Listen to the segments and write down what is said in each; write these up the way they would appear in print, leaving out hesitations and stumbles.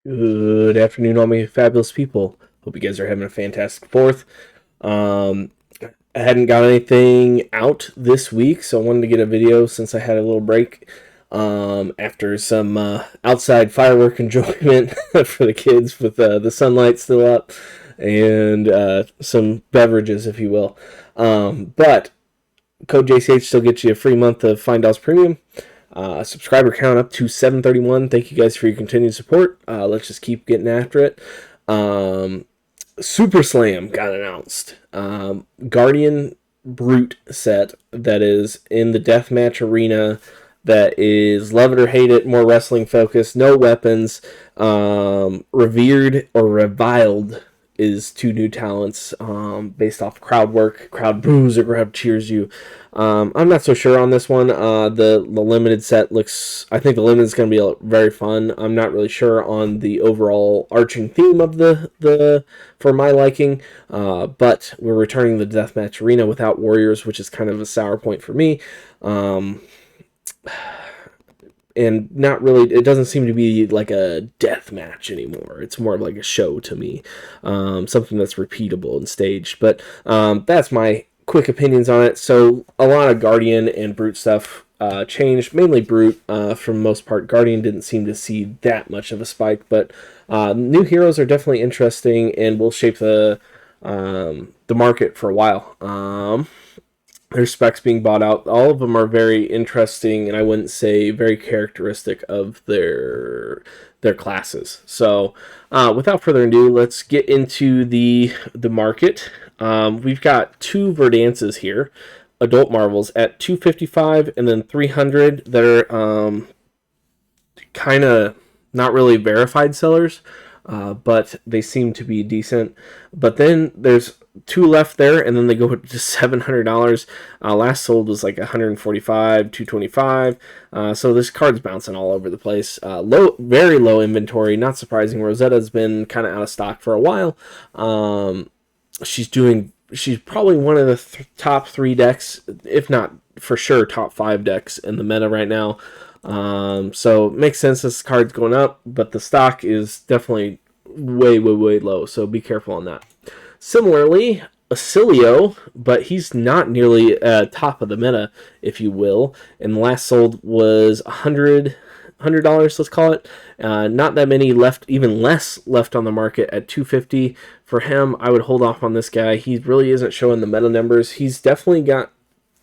Good afternoon, all my fabulous people. Hope you guys are having a fantastic 4th. Um, I hadn't got anything out this week, so I wanted to get a video since I had a little break after some outside firework enjoyment for the kids with the sunlight still up and some beverages, if you will. But code JCH still gets you a free month of Fyendal's Premium. Subscriber count up to 731. Thank you guys for your continued support. Let's just keep getting after it. Superslam got announced. Guardian Brute set that is in the deathmatch arena, that is love it or hate it, more wrestling focused, no weapons. Revered or reviled is two new talents based off crowd work, crowd boos or crowd cheers you. I'm not so sure on this one. The limited set looks, I think the limited is going to be very fun. I'm not really sure on the overall arching theme of the for my liking, but we're returning the deathmatch arena without warriors, which is kind of a sour point for me. And not really, it doesn't seem to be like a death match anymore. It's more of like a show to me, something that's repeatable and staged. But that's my quick opinions on it. So a lot of Guardian and Brute stuff changed, mainly Brute for the most part. Guardian didn't seem to see that much of a spike, but new heroes are definitely interesting and will shape the market for a while. There's specs being bought out. All of them are very interesting, and I wouldn't say very characteristic of their classes. So, without further ado, let's get into the market. We've got two Verdances here, adult Marvels at 255 and then 300 that are kind of not really verified sellers, but they seem to be decent. But then there's two left there, and then they go to $700. Last sold was like 145, 225. So this card's bouncing all over the place. Very low inventory. Not surprising. Rosetta's been kind of out of stock for a while. She's probably one of the top 3 decks, if not for sure top 5 decks in the meta right now. So it makes sense this card's going up, but the stock is definitely way low. So be careful on that. Similarly, Acilio, but he's not nearly top of the meta, if you will. And the last sold was $100, let's call it. Not that many left, even less left on the market at 250. For him, I would hold off on this guy. He really isn't showing the meta numbers. He's definitely got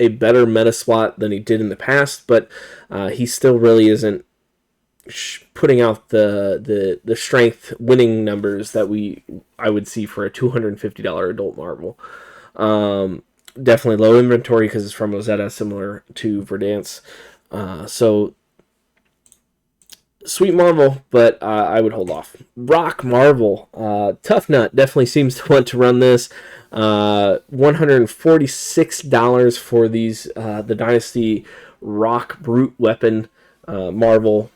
a better meta slot than he did in the past, but he still really isn't putting out the strength winning numbers that I would see for a $250 adult Marvel. Definitely low inventory because it's from Rosetta, similar to Verdance. So sweet Marvel, but I would hold off. Rock Marvel, Tough Nut definitely seems to want to run this. $146 for these the Dynasty Rock Brute Weapon Marvel.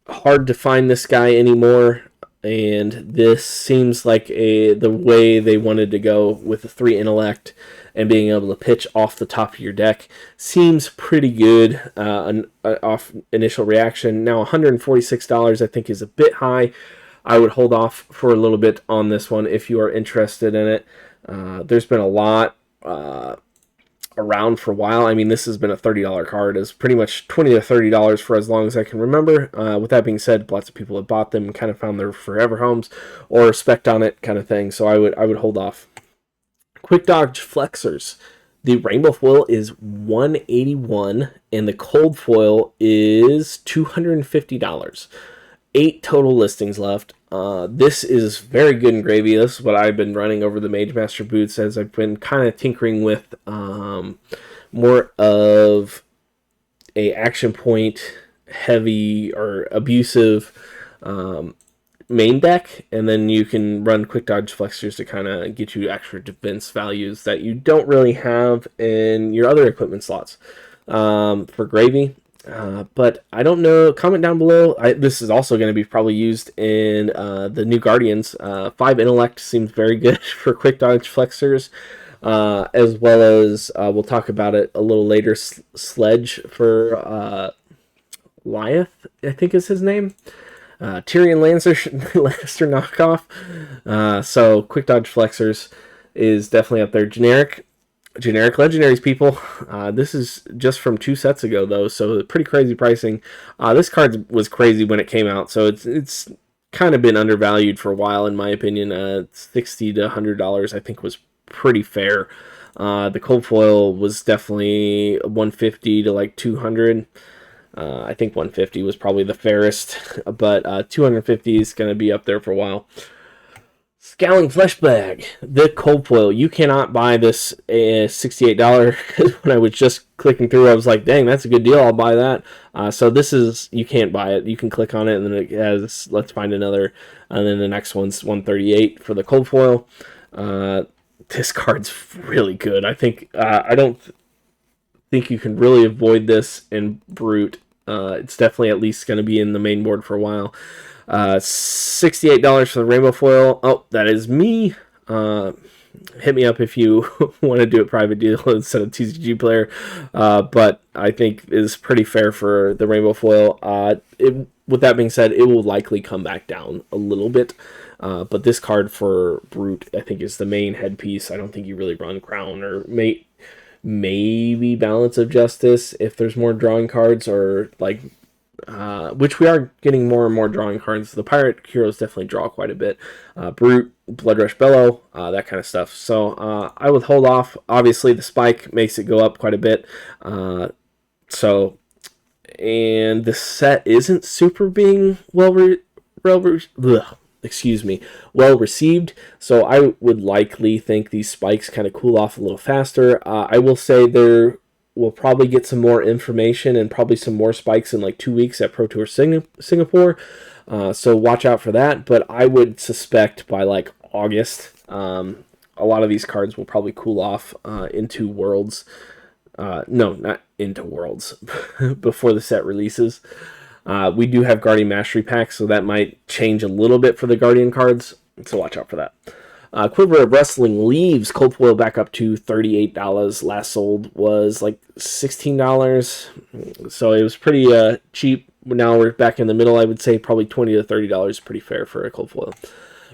Hard to find this guy anymore, and this seems like the way they wanted to go with the 3 intellect and being able to pitch off the top of your deck. Seems pretty good off initial reaction. Now $146 I think is a bit high. I would hold off for a little bit on this one if you are interested in it. There's been a lot around for a while. I mean, this has been a $30 card. It's pretty much $20 to $30 for as long as I can remember. With that being said, lots of people have bought them and kind of found their forever homes or spec'd on it kind of thing. So I would hold off. Quick Dodge Flexors. The rainbow foil is $181 and the cold foil is $250. 8 total listings left. This is very good and gravy. This is what I've been running over the Mage Master boots as I've been kind of tinkering with more of a action point heavy or abusive main deck, and then you can run quick dodge flexors to kind of get you extra defense values that you don't really have in your other equipment slots for gravy. But I don't know. Comment down below. This is also going to be probably used in the new Guardians. 5 intellect seems very good for quick dodge flexors, as well as we'll talk about it a little later. Sledge for Lyeth, I think is his name. Tyrion Lancer, Lannister knockoff. So quick dodge flexors is definitely up there. Generic legendaries, people. This is just from 2 sets ago, though, so pretty crazy pricing. This card was crazy when it came out, so it's kind of been undervalued for a while, in my opinion. $60 to $100, I think, was pretty fair. The cold foil was definitely 150 to like 200. I think 150 was probably the fairest, but 250 is going to be up there for a while. Scowling Flesh Bag, the cold foil. You cannot buy this $68. When I was just clicking through, I was like, dang, that's a good deal. I'll buy that. So this is, you can't buy it. You can click on it, and then it has, let's find another. And then the next one's 138 for the cold foil. This card's really good. I think, I don't think you can really avoid this in Brute. It's definitely at least going to be in the main board for a while. $68 for the rainbow foil. Oh, that is me. Hit me up if you want to do a private deal instead of TCG player. But I think is pretty fair for the rainbow foil. With that being said, it will likely come back down a little bit. But this card for Brute, I think, is the main headpiece. I don't think you really run Crown or maybe Balance of Justice if there's more drawing cards, or like which we are getting more and more drawing cards. The Pirate Heroes definitely draw quite a bit. Brute, Blood Rush Bellow, that kind of stuff. So I would hold off. Obviously, the spike makes it go up quite a bit. And the set isn't super being well received. So I would likely think these spikes kind of cool off a little faster. I will say we'll probably get some more information and probably some more spikes in like 2 weeks at Pro Tour Singapore. So watch out for that. But I would suspect by like August, a lot of these cards will probably cool off into Worlds. No, not into Worlds, before the set releases. We do have Guardian Mastery packs, so that might change a little bit for the Guardian cards. So watch out for that. Quiver of Wrestling leaves cold foil back up to $38. Last sold was like $16, so it was pretty cheap. Now we're back in the middle. I would say probably $20 to $30, pretty fair for a cold foil.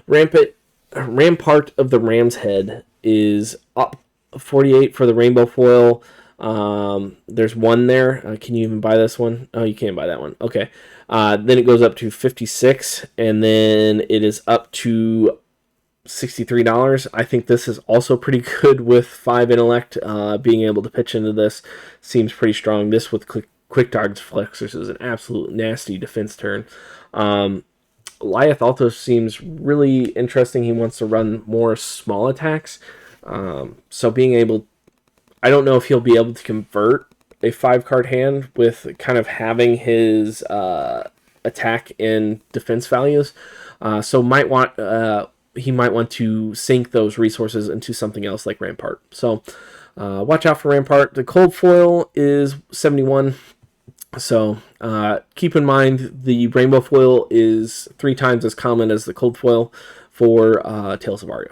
Rampart of the Ram's Head is up 48 for the rainbow foil. There's one there. Can you even buy this one? Oh, you can't buy that one. Okay. Then it goes up to 56, and then it is up to $63. I think this is also pretty good with 5 intellect. Being able to pitch into this seems pretty strong. This with quick dodge flexors is an absolute nasty defense turn. Lyeth also seems really interesting. He wants to run more small attacks. So being able, I don't know if he'll be able to convert a 5-card hand with kind of having his attack and defense values. So he might want to sink those resources into something else like Rampart. So watch out for Rampart. The cold foil is 71. So keep in mind the rainbow foil is 3 times as common as the cold foil for Tales of Aria.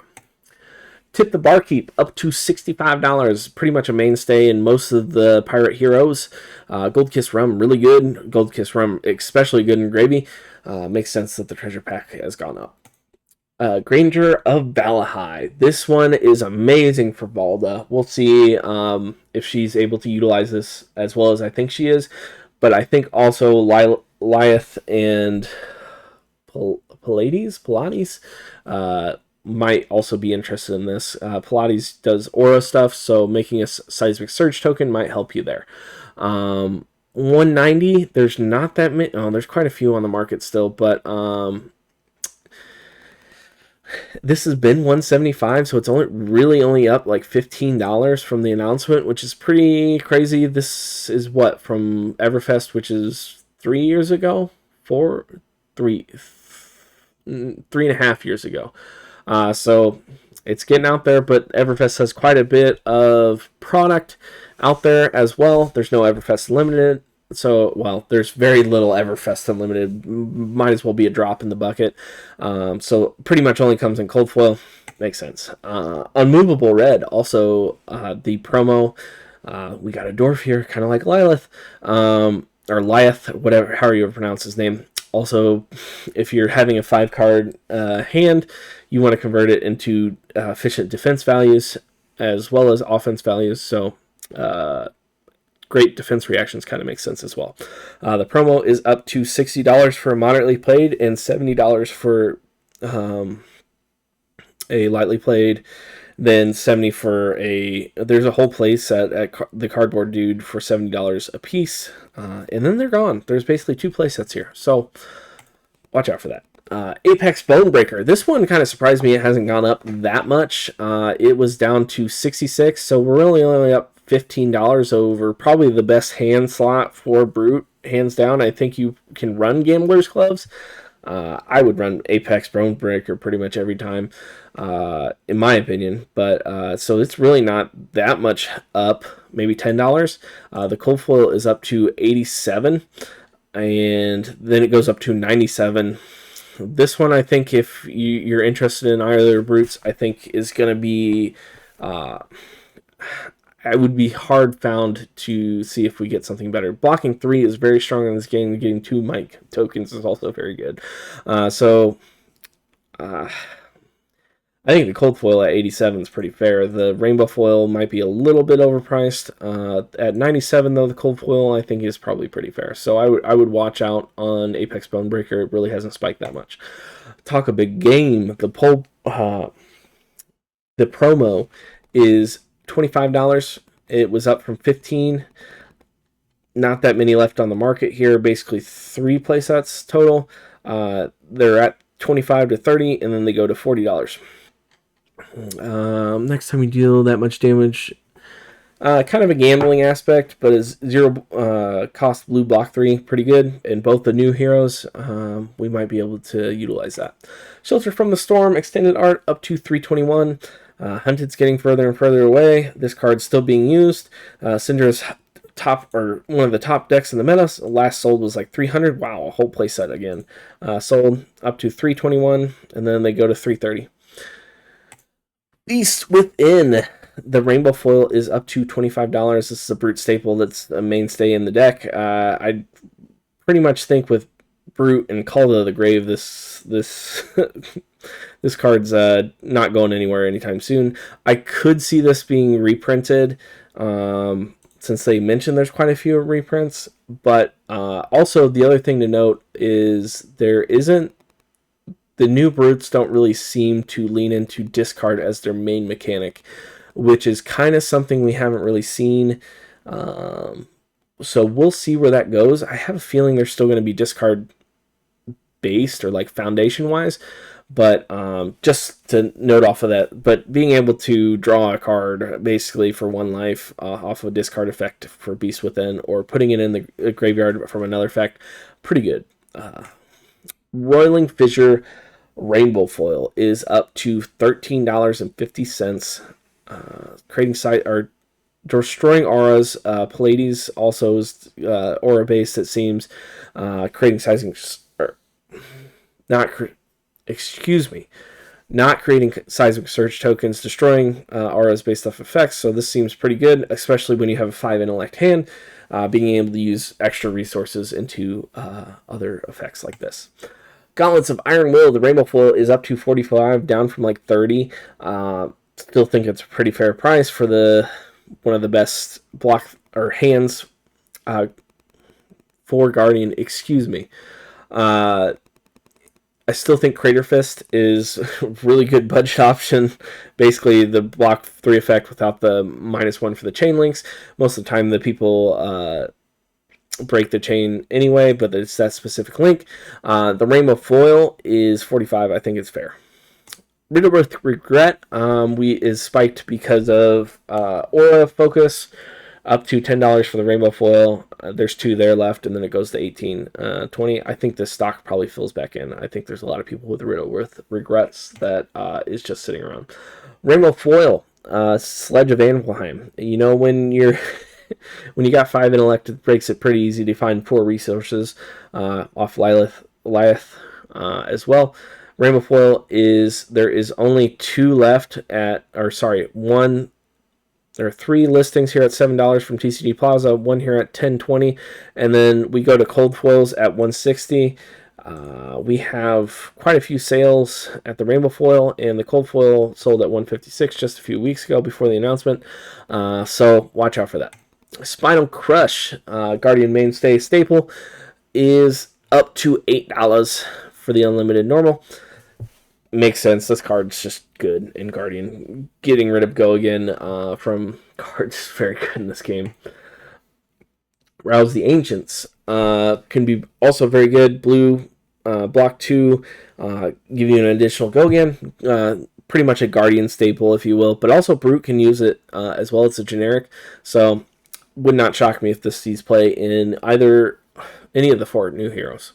Tip the Barkeep up to $65. Pretty much a mainstay in most of the Pirate Heroes. Gold Kiss Rum, really good. Gold Kiss Rum, especially good in gravy. Makes sense that the treasure pack has gone up. Granger of Valahai. This one is amazing for Valda. We'll see if she's able to utilize this as well as I think she is. But I think also Lyeth and Pilates might also be interested in this. Pilates does aura stuff, so making a seismic surge token might help you there. 190, there's not that many. Oh, there's quite a few on the market still, but this has been 175, so it's only up like $15 from the announcement, which is pretty crazy. This is what, from Everfest, which is 3 years ago? 3.5 years ago. So it's getting out there, but Everfest has quite a bit of product out there as well. There's no Everfest Limited. So, well, there's very little Everfest Unlimited. Might as well be a drop in the bucket. So, pretty much only comes in cold foil. Makes sense. Unmovable Red, also the promo. We got a dwarf here, kind of like Lilith. Or Lyeth, whatever, however you pronounce his name. Also, if you're having a 5-card hand, you want to convert it into efficient defense values as well as offense values. So great defense reactions kind of makes sense as well. The promo is up to $60 for a moderately played and $70 for a lightly played, then $70 for there's a whole play set at the Cardboard Dude for $70 a piece, and then they're gone. There's basically 2 play sets here, so watch out for that. Apex Bonebreaker. This one kind of surprised me. It hasn't gone up that much. It was down to 66, so we're really only up $15 over probably the best hand slot for Brute, hands down. I think you can run Gambler's Gloves. I would run Apex Bonebreaker pretty much every time, in my opinion. But so it's really not that much up, maybe $10. The Cold Foil is up to 87, and then it goes up to 97. This one, I think, if you're interested in either Brutes, I think is going to be... I would be hard found to see if we get something better. Blocking 3 is very strong in this game. Getting 2 mic tokens is also very good. I think the Cold Foil at 87 is pretty fair. The Rainbow Foil might be a little bit overpriced. At 97, though, the Cold Foil I think is probably pretty fair. So I would watch out on Apex Bonebreaker. It really hasn't spiked that much. Talk a big game. The promo is $25. It was up from $15. Not that many left on the market here. Basically 3 playsets total. They're at $25 to $30, and then they go to $40. Next time you deal that much damage, kind of a gambling aspect, but is 0 cost blue block 3 pretty good. In both the new heroes, we might be able to utilize that. Shelter from the Storm extended art up to $321. Hunted's getting further and further away. This card's still being used. Syndra's one of the top decks in the meta. Last sold was like 300. Wow, a whole playset again. Sold up to 321, and then they go to 330. Beast Within. The Rainbow Foil is up to $25. This is a Brute staple that's a mainstay in the deck. I pretty much think with Brute and Call to the Grave, this this card's not going anywhere anytime soon. I could see this being reprinted, since they mentioned there's quite a few reprints. But also the other thing to note is the new Brutes don't really seem to lean into discard as their main mechanic, which is kind of something we haven't really seen. So we'll see where that goes. I have a feeling they're still going to be discard based or like foundation wise, but just to note off of that, but being able to draw a card basically for 1 life off of a discard effect for Beast Within, or putting it in the graveyard from another effect, pretty good. Roiling Fissure Rainbow Foil is up to $13.50. Destroying auras. Pallades also is aura based, it seems. Creating not creating seismic surge tokens, destroying auras based off effects. So this seems pretty good, especially when you have a 5 intellect hand. Being able to use extra resources into other effects like this. Gauntlets of Iron Will. The Rainbow Foil is up to 45, down from like 30. Still think it's a pretty fair price for one of the best block or hands for Guardian. Excuse me. I still think Crater Fist is a really good budget option. Basically, the block 3 effect without the -1 for the chain links. Most of the time, the people break the chain anyway, but it's that specific link. The Rainbow Foil is 45. I think it's fair. Riddle with Regret is spiked because of Aura Focus, up to $10 for the Rainbow Foil. There's 2 there left, and then it goes to 18, 20. I think this stock probably fills back in. I think there's a lot of people with Riddle with Regrets that is just sitting around. Rainbow Foil, Sledge of Anvilheim. You know, when you're when you got 5 intellect, it makes it pretty easy to find 4 resources off Lilith as well. Rainbow Foil there is only 2 left there are 3 listings here at $7 from TCG Plaza, 1 here at $10.20, and then we go to Cold Foils at $160. We have quite a few sales at the Rainbow Foil, and the Cold Foil sold at 156 just a few weeks ago before the announcement. So watch out for that. Spinal Crush, Guardian Mainstay Staple, is up to $8 for the Unlimited Normal. Makes sense. This card's just good in Guardian. Getting rid of Go Again from cards is very good in this game. Rouse the Ancients can be also very good. Blue, block 2, give you an additional Go Again. Pretty much a Guardian staple, if you will. But also Brute can use it as well. It's a generic. So would not shock me if this sees play in any of the 4 new heroes.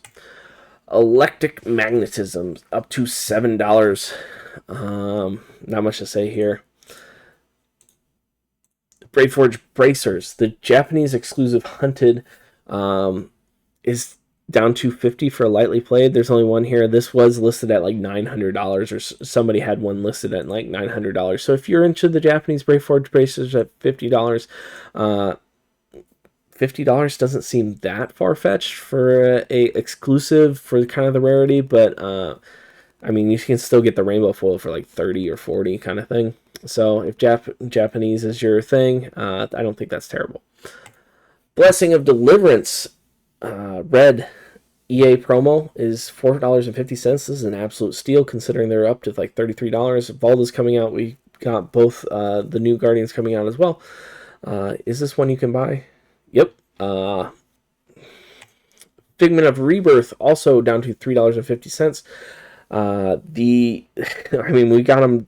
Electric Magnetism up to $7. Not much to say here. Braveforge Bracers, the Japanese exclusive hunted, is down to $50 for lightly played. There's only one here. This was listed at like $900, or somebody had one listed at like $900. So if you're into the Japanese Braveforge Bracers at $50, $50 doesn't seem that far-fetched for a exclusive for kind of the rarity, but I mean, you can still get the Rainbow Foil for like 30 or 40 kind of thing. So if Japanese is your thing, I don't think that's terrible. Blessing of Deliverance, red EA promo is $4.50. This is an absolute steal considering they're up to like $33. Volda's coming out. We got both the new Guardians coming out as well. Is this one you can buy? Yep. Figment of Rebirth also down to $3.50. I mean, we got them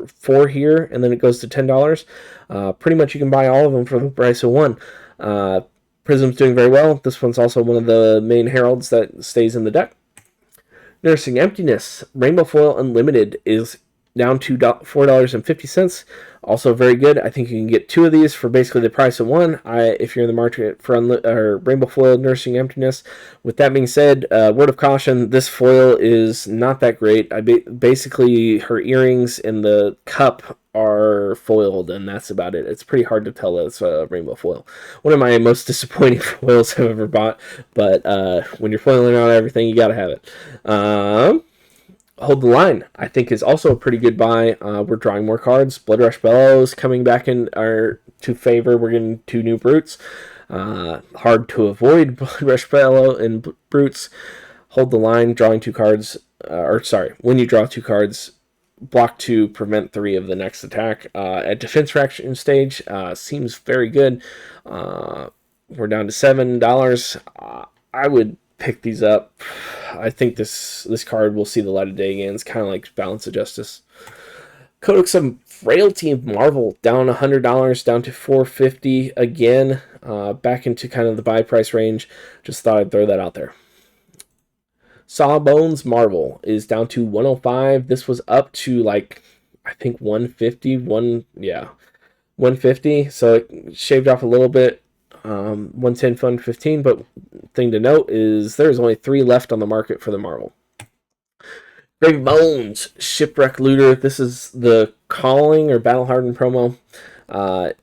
4 here, and then it goes to $10. Pretty much you can buy all of them for the price of 1. Prism's doing very well. This one's also one of the main heralds that stays in the deck. Nursing Emptiness, Rainbow Foil Unlimited is down to $4.50. Also very good. I think you can get 2 of these for basically the price of 1. If you're in the market for Rainbow Foil Nursing Emptiness. With that being said, word of caution, this foil is not that great. Basically, her earrings and the cup are foiled, and that's about it. It's pretty hard to tell that it's a Rainbow Foil. One of my most disappointing foils I've ever bought, but when you're foiling out everything, you gotta have it. Hold the Line, I think, is also a pretty good buy. We're drawing more cards. Blood Rush Bellows coming back to favor. We're getting 2 new Brutes. Hard to avoid Blood Rush Bellow and Brutes. Hold the Line, drawing 2 cards. When you draw 2 cards, block 2, prevent 3 of the next attack. At defense fraction stage, seems very good. We're down to $7. I would pick these up. I think this card will see the light of day again. It's kind of like Balance of Justice. Codex of Frailty Marvel down $100, down to $450 again. Back into kind of the buy price range. Just thought I'd throw that out there. Sawbones Marvel is down to $105. This was up to like, I think $150. $150. So it shaved off a little bit. 110 fund 15, but thing to note is there's only 3 left on the market for the Marvel. Grave Bones Shipwreck Looter, this is the Calling or Battle Hardened promo,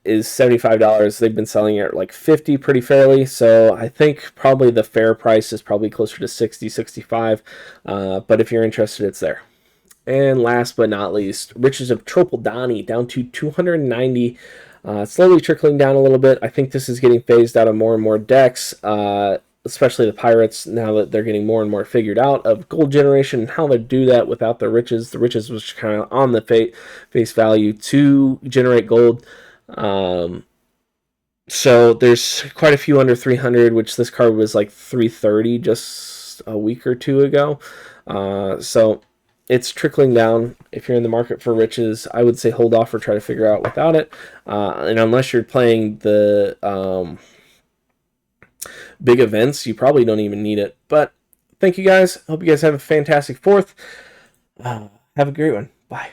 is $75. They've been selling it at like $50 pretty fairly, so I think probably the fair price is probably closer to $60, $65, but if you're interested, it's there. And last but not least, Riches of Tropeldani down to $290. Slowly trickling down a little bit. I think this is getting phased out of more and more decks, especially the Pirates, now that they're getting more and more figured out of gold generation and how to do that without the riches. The riches was kind of on the face value to generate gold. So there's quite a few under 300, which this card was like 330 just a week or 2 ago. So it's trickling down. If you're in the market for riches, I would say hold off or try to figure out without it. And unless you're playing the big events, you probably don't even need it. But thank you guys. Hope you guys have a fantastic 4th. Have a great one. Bye.